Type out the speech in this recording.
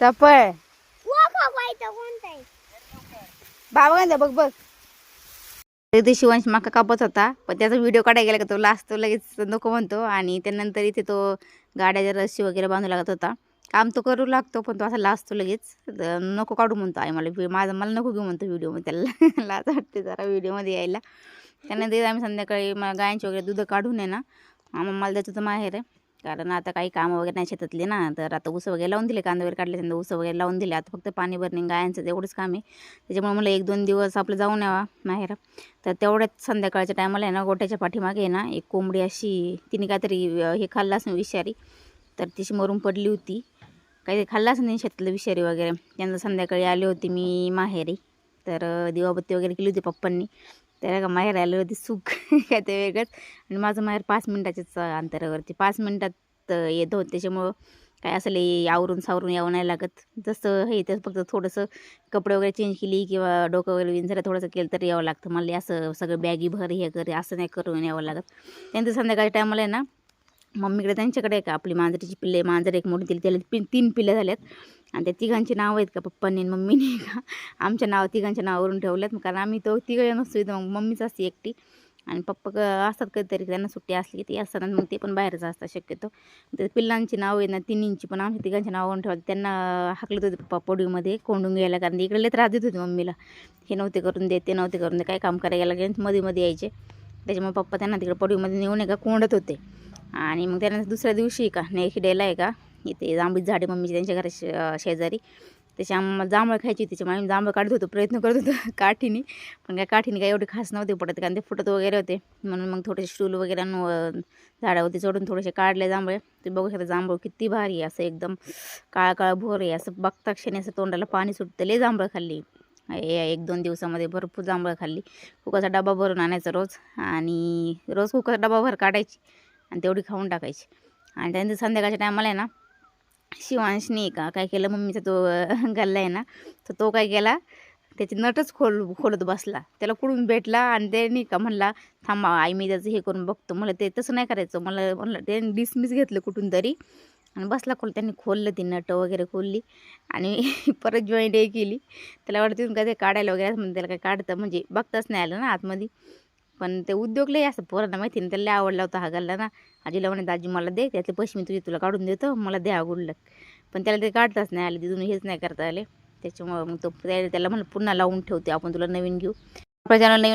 तपळ बाबा काय बघ बघ. ते शिवांश माका कापत होता, पण त्याचा व्हिडिओ काढायला गेला का तो लास्ट तो लगेच नको म्हणतो. आणि त्यानंतर इथे तो गाड्याच्या रस्सी वगैरे बांधू लागत होता. काम तो करू लागतो, पण तो असा लाजतो लगेच. नको काढू म्हणतो आई मला, मला नको घेऊ म्हणतो व्हिडिओमध्ये. त्याला लाज वाटते जरा व्हिडिओमध्ये यायला. त्यानंतर आम्ही संध्याकाळी गायांचे वगैरे दूध काढून आहे ना मला द्यायचं होतं माहेर आहे. कारण आता काही कामं वगैरे नाही शेतातले ना, तर आता ऊस वगैरे लावून दिले, कांदा वगैरे काढले, त्यांना ऊस वगैरे लावून दिले. आता फक्त पाणी भरणे गायांचं एवढंच काम आहे. त्याच्यामुळे मला 1-2 दिवस आपलं जाऊन यावा माहेर. तर तेवढ्याच संध्याकाळच्या टायमाला आहे ना गोट्याच्या पाठीमागे आहे ना एक कोंबडी अशी, तिने काहीतरी हे खाल्लं असं विषारी, तर तिची मरून पडली होती. काही खाल्लं असं नाही शेतातलं विषारी वगैरे. त्यानंतर संध्याकाळी आले होते मी माहेरी, तर दिवाबत्ती वगैरे केली होती पप्पांनी. त्याला का माहेर आलं होती सुख काय ते वेगळंच. आणि माझं माहेर 5 मिनिटाच्याच अंतरावरती, 5 मिनिटात येतो. त्याच्यामुळं काय असं लई आवरून सावरून यावं नाही लागत. जसं हे तर फक्त थोडंसं कपडे वगैरे चेंज केली किंवा डोकं वगैरे विंचरा थोडंसं केलं तर यावं लागतं. मला असं सगळं बॅगी भर हे करे असं नाही करून यावं लागत. त्यानंतर संध्याकाळच्या टायमाला आहे ना मम्मीकडे त्यांच्याकडे आहे का आपली मांजरीची पिल्ले, मांजर एक मोठी दिली, त्याला 3 पिल्लं झाल्यात. आणि त्या तिघांची नावं आहेत का पप्पांनी आणि मम्मीने का आमच्या तिघांच्या नावावरून ठेवल्यात. कारण आम्ही तो तिघं नसतो इथं, मग मम्मीच असते एकटी आणि पप्पा असतात कधीतरी, त्यांना सुट्टी असली की ते असतात आणि मग ते पण बाहेरच असतात शक्यतो. तर पिल्लांची नावं आहेत ना तिन्हींची पण आमच्या तिघांच्या नावावरून ठेवतात. त्यांना हाकलत होते पप्पा पोडीमध्ये कोंडून घ्यायला, कारण इकडे लय त्रास देत होते मम्मीला. हे नव्हते करून दे, ते नव्हते करून दे, काय काम करायला लागेल मध्ये यायचे. त्याच्यामुळे पप्पा त्यांना तिकडे पडवीमध्ये नेऊन का कोंडत होते. आणि मग त्यानंतर दुसऱ्या दिवशी का नेक्स्ट डेला आहे का इथे जांभळीची झाडे मम्मीची त्यांच्या घरा शेजारी, त्याची आम्हाला जांभळं खायची. त्याच्यामुळे आम्ही जांभळं काढत होतो, प्रयत्न करत होतो काठीने. पण काय काठीने काय एवढे खास नव्हते पडत, कारण ते फुटत वगैरे होते. म्हणून मग थोडेसे स्टूल वगैरे झाडावरती चढून थोडेसे काढले जांभळे. ते बघू शकता जांभूळ किती भारी आहे, असं एकदम काळा काळा भोर आहे. असं बघता क्षणी असं तोंडाला पाणी सुटतं. लय जांभळं खाल्ली 1-2 दिवसामध्ये, भरपूर जांभळं खाल्ली. कुकरचा डबा भरून आणायचा रोज, आणि रोज कुकरचा डबा भर काढायची आणि तेवढी खाऊन टाकायची. आणि त्यानंतर संध्याकाळच्या टायमाला आहे ना शिवांशने का काय केलं, मम्मीचा तो गल्ला आहे ना, तर तो काय केला त्याची नटच खोलत बसला. त्याला कुठून भेटला आणि त्याने का म्हणला थांबा आई मी त्याचं हे करून बघतो. मला ते तसं नाही करायचं, मला म्हणलं त्याने डिसमिस घेतलं कुठून तरी आणि बसला त्यांनी खोललं ती नट वगैरे खोलली आणि परत जॉईंट हे केली. त्याला वाटतं काय ते काढायला वगैरे म्हणजे त्याला काय काढतं म्हणजे बघताच नाही आलं ना आतमध्ये. पण ते उद्योग लय असं पोरांना माहिती नाही, त्याला लय आवडला होता हा गल्ला ना. आजीला म्हणे दाजी मला दे, त्यातले पैसे मी तुला काढून देतो, मला द्या गुडलक. पण त्याला ते काढताच नाही आले, तिथून हेच नाही करता आले. त्याच्यामुळं मग तो त्याला म्हणलं पुन्हा लावून ठेवते, आपण तुला नवीन घेऊ. आपल्या चॅनल नवीन